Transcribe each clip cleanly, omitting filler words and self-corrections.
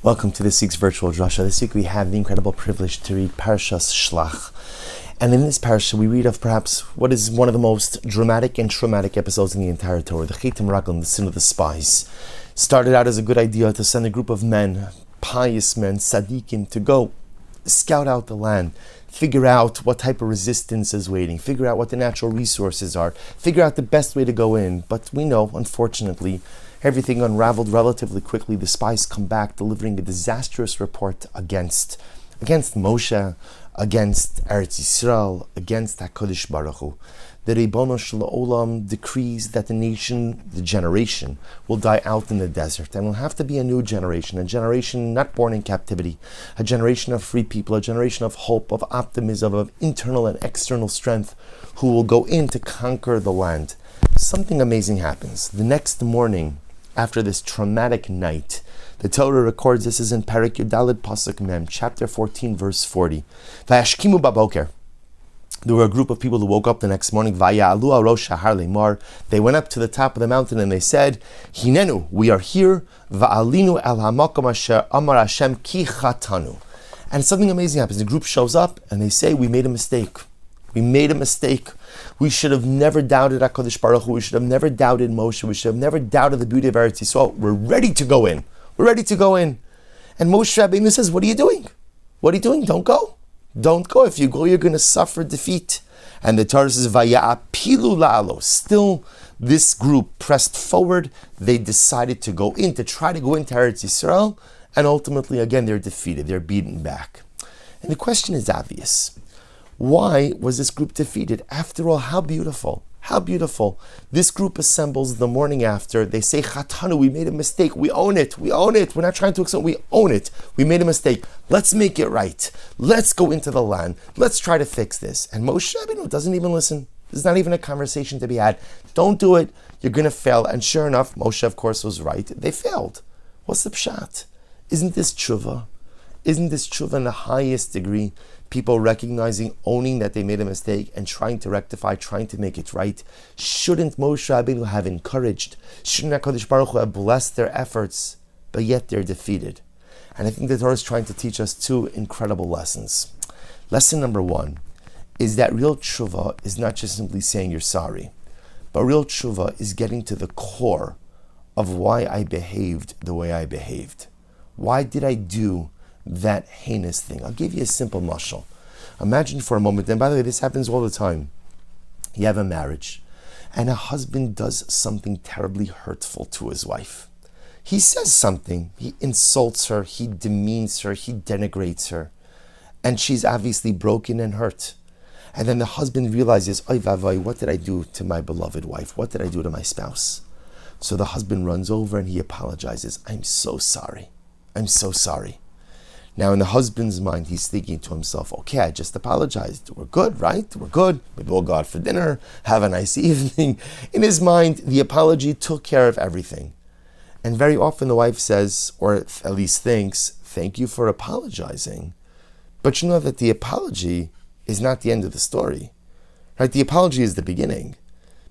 Welcome to this week's virtual Drasha. This week we have the incredible privilege to read Parashas Shelach. And in this parasha we read of perhaps what is one of the most dramatic and traumatic episodes in the entire Torah, the Chitim Raglim, the sin of the spies. Started out as a good idea to send a group of men, pious men, tzaddikim, to go scout out the land, figure out what type of resistance is waiting, figure out what the natural resources are, figure out the best way to go in. But we know, unfortunately, everything unraveled relatively quickly. The spies come back delivering a disastrous report against Moshe, against Eretz Yisrael, against HaKadosh Baruch Hu. The Ribono Shel Olam decrees that the generation, will die out in the desert. And will have to be a new generation, a generation not born in captivity, a generation of free people, a generation of hope, of optimism, of internal and external strength, who will go in to conquer the land. Something amazing happens. The next morning, after this traumatic night, the Torah records, this is in Perek Yudalid Pasuk Mem, chapter 14, verse 40. Vayashkimu baboker. There were a group of people who woke up the next morning. Vaya'alu arosh hahar leimar. They went up to the top of the mountain and they said, Hinenu, we are here. Va'alinu el hamakom asher amar Hashem ki chatanu. And something amazing happens. The group shows up and they say, we made a mistake. We made a mistake. We should have never doubted HaKadosh Baruch Hu. We should have never doubted Moshe. We should have never doubted the beauty of Eretz Yisrael. We're ready to go in. We're ready to go in. And Moshe Rabbeinu says, what are you doing? What are you doing? Don't go. Don't go. If you go, you're going to suffer defeat. And the Torah says, Vaya'apilu la'alo. Still, this group pressed forward. They decided to go in, to try to go into Eretz Yisrael. And ultimately, again, they're defeated. They're beaten back. And the question is obvious. Why was this group defeated? After all, how beautiful. How beautiful. This group assembles the morning after. They say, Chatanu, we made a mistake. We own it. We own it. We're not trying to explain. We own it. We made a mistake. Let's make it right. Let's go into the land. Let's try to fix this. And Moshe Rabbeinu doesn't even listen. There's not even a conversation to be had. Don't do it. You're going to fail. And sure enough, Moshe, of course, was right. They failed. What's the pshat? Isn't this tshuva? Isn't this tshuva in the highest degree? People recognizing, owning that they made a mistake and trying to rectify, trying to make it right. Shouldn't Moshe Rabbeinu have encouraged? Shouldn't HaKadosh Baruch Hu have blessed their efforts? But yet they're defeated. And I think the Torah is trying to teach us two incredible lessons. Lesson number one is that real tshuva is not just simply saying you're sorry, but real tshuva is getting to the core of why I behaved the way I behaved. Why did I do that heinous thing? I'll give you a simple mashal. Imagine for a moment, and by the way, this happens all the time. You have a marriage, and a husband does something terribly hurtful to his wife. He says something, he insults her, he demeans her, he denigrates her, and she's obviously broken and hurt. And then the husband realizes, oy vavoy, what did I do to my beloved wife? What did I do to my spouse? So the husband runs over and he apologizes. I'm so sorry. I'm so sorry. Now, in the husband's mind, he's thinking to himself, okay, I just apologized. We're good, right? We're good. Maybe we'll go out for dinner, have a nice evening. In his mind, the apology took care of everything. And very often the wife says, or at least thinks, thank you for apologizing. But you know that the apology is not the end of the story, right? The apology is the beginning.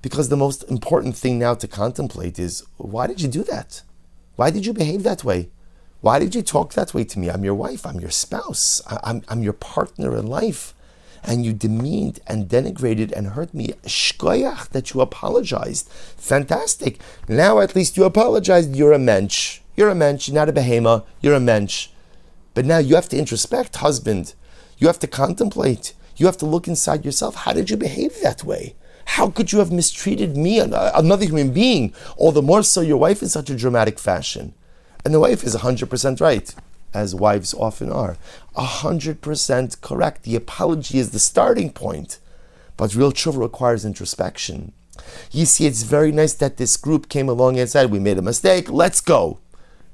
Because the most important thing now to contemplate is, why did you do that? Why did you behave that way? Why did you talk that way to me? I'm your wife, I'm your spouse, I'm your partner in life. And you demeaned and denigrated and hurt me. Shkoyach that you apologized. Fantastic. Now at least you apologized. You're a mensch. You're a mensch, you're not a behema, you're a mensch. But now you have to introspect, husband. You have to contemplate. You have to look inside yourself. How did you behave that way? How could you have mistreated me, another human being? All the more so your wife in such a dramatic fashion. And the wife is 100% right, as wives often are. 100% correct. The apology is the starting point. But real tshuva requires introspection. You see, it's very nice that this group came along and said, we made a mistake, let's go.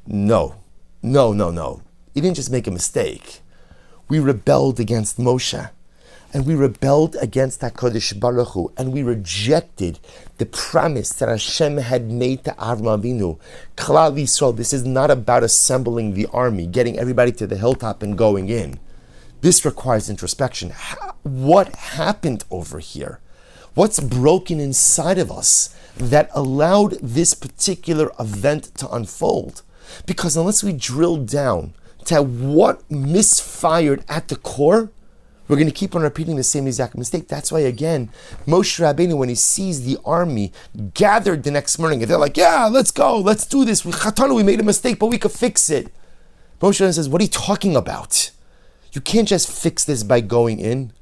No. You didn't just make a mistake. We rebelled against Moshe. And we rebelled against HaKadosh Baruch Hu, and we rejected the promise that Hashem had made to Avraham Avinu. Klal Yisrael, this is not about assembling the army, getting everybody to the hilltop and going in. This requires introspection. What happened over here? What's broken inside of us that allowed this particular event to unfold? Because unless we drill down to what misfired at the core, we're going to keep on repeating the same exact mistake. That's why, again, Moshe Rabbeinu, when he sees the army gathered the next morning, and they're like, yeah, let's go, let's do this. We made a mistake, but we could fix it. Moshe Rabbeinu says, what are you talking about? You can't just fix this by going in.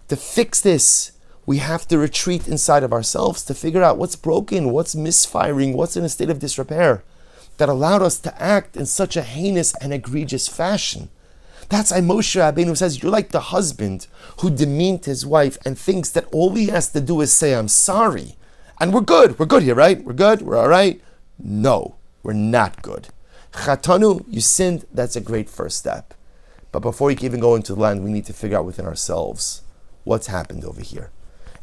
To fix this, we have to retreat inside of ourselves to figure out what's broken, what's misfiring, what's in a state of disrepair that allowed us to act in such a heinous and egregious fashion. That's why Moshe Rabbeinu says, you're like the husband who demeaned his wife and thinks that all he has to do is say, I'm sorry. And we're good. We're good here, right? We're good. We're all right. No, we're not good. Chatanu, you sinned. That's a great first step. But before you can even go into the land, we need to figure out within ourselves what's happened over here.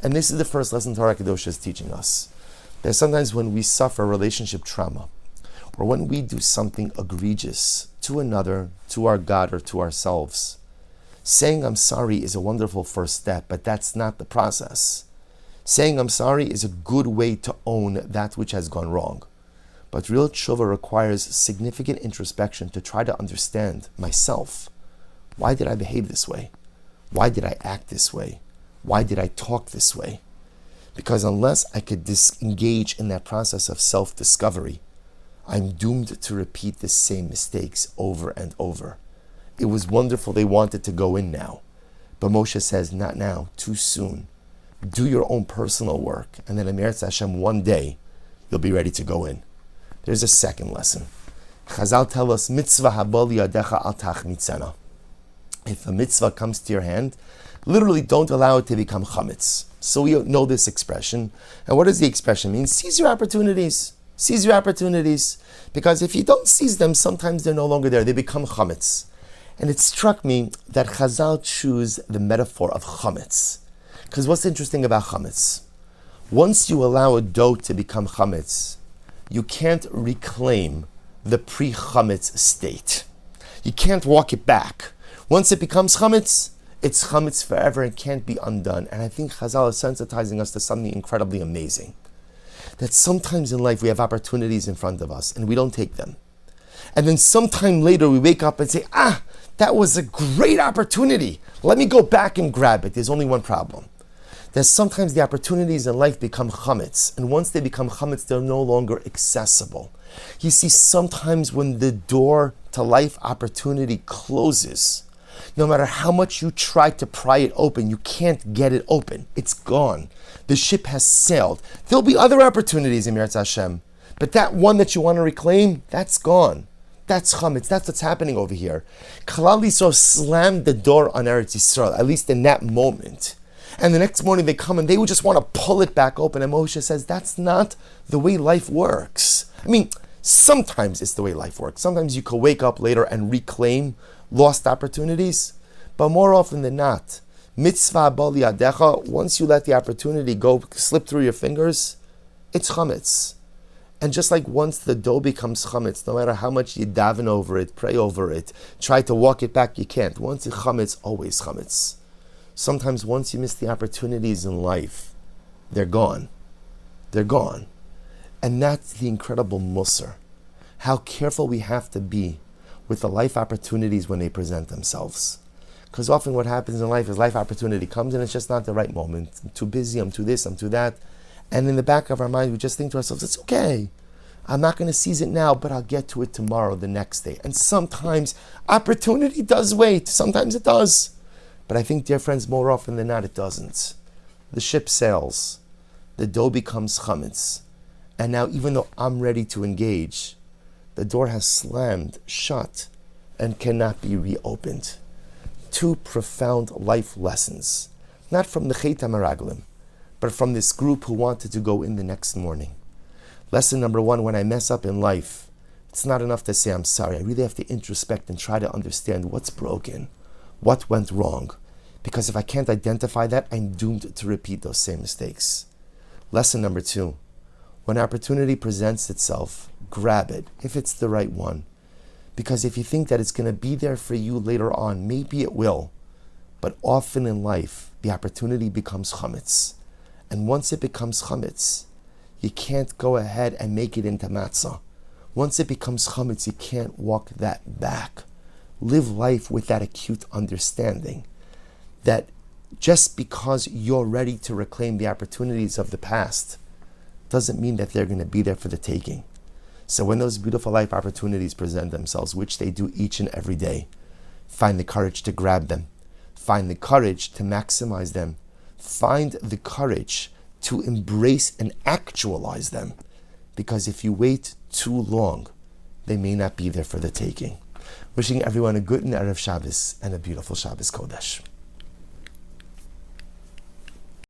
And this is the first lesson Torah Kedosha is teaching us. That sometimes when we suffer relationship trauma, or when we do something egregious to another, to our God, or to ourselves, saying I'm sorry is a wonderful first step, but that's not the process. Saying I'm sorry is a good way to own that which has gone wrong. But real tshuva requires significant introspection to try to understand myself. Why did I behave this way? Why did I act this way? Why did I talk this way? Because unless I could disengage in that process of self-discovery, I'm doomed to repeat the same mistakes over and over. It was wonderful they wanted to go in now. But Moshe says, not now, too soon. Do your own personal work. And then Eretz Hashem, one day, you'll be ready to go in. There's a second lesson. Chazal tell us, mitzvah habali yadecha al tachmitzena. If a mitzvah comes to your hand, literally don't allow it to become chametz. So we know this expression. And what does the expression mean? Seize your opportunities. Seize your opportunities. Because if you don't seize them, sometimes they're no longer there. They become chametz. And it struck me that Chazal choose the metaphor of chametz. Because what's interesting about chametz? Once you allow a dough to become chametz, you can't reclaim the pre-chametz state. You can't walk it back. Once it becomes chametz, it's chametz forever and can't be undone. And I think Chazal is sensitizing us to something incredibly amazing. That sometimes in life we have opportunities in front of us and we don't take them. And then sometime later we wake up and say, that was a great opportunity. Let me go back and grab it. There's only one problem. That sometimes the opportunities in life become chametz. And once they become chametz, they're no longer accessible. You see, sometimes when the door to life opportunity closes, no matter how much you try to pry it open, you can't get it open. It's gone. The ship has sailed. There'll be other opportunities in Eretz Hashem, but that one that you want to reclaim, that's gone. That's chametz. That's what's happening over here. Klal Yisrael slammed the door on Eretz Yisrael, at least in that moment. And the next morning they come and they would just want to pull it back open. And Moshe says, that's not the way life works. I mean, sometimes it's the way life works. Sometimes you could wake up later and reclaim lost opportunities. But more often than not, mitzvah bali yadecha, once you let the opportunity go, slip through your fingers, it's chametz. And just like once the dough becomes chametz, no matter how much you daven over it, pray over it, try to walk it back, you can't. Once it's chametz, always chametz. Sometimes once you miss the opportunities in life, they're gone. They're gone. And that's the incredible musar. How careful we have to be with the life opportunities when they present themselves. Because often what happens in life is life opportunity comes and it's just not the right moment. I'm too busy, I'm too this, I'm too that. And in the back of our mind, we just think to ourselves, it's okay. I'm not going to seize it now, but I'll get to it tomorrow, the next day. And sometimes opportunity does wait. Sometimes it does. But I think, dear friends, more often than not, it doesn't. The ship sails. The dough becomes chametz. And now, even though I'm ready to engage, the door has slammed shut and cannot be reopened. Two profound life lessons, not from the Chet HaMeraglim, but from this group who wanted to go in the next morning. Lesson number one, when I mess up in life, it's not enough to say I'm sorry. I really have to introspect and try to understand what's broken, what went wrong. Because if I can't identify that, I'm doomed to repeat those same mistakes. Lesson number two, when opportunity presents itself, grab it, if it's the right one. Because if you think that it's going to be there for you later on, maybe it will. But often in life, the opportunity becomes chametz. And once it becomes chametz, you can't go ahead and make it into matzah. Once it becomes chametz, you can't walk that back. Live life with that acute understanding that just because you're ready to reclaim the opportunities of the past doesn't mean that they're going to be there for the taking. So when those beautiful life opportunities present themselves, which they do each and every day, find the courage to grab them. Find the courage to maximize them. Find the courage to embrace and actualize them. Because if you wait too long, they may not be there for the taking. Wishing everyone a good and Erev Shabbos and a beautiful Shabbos Kodesh.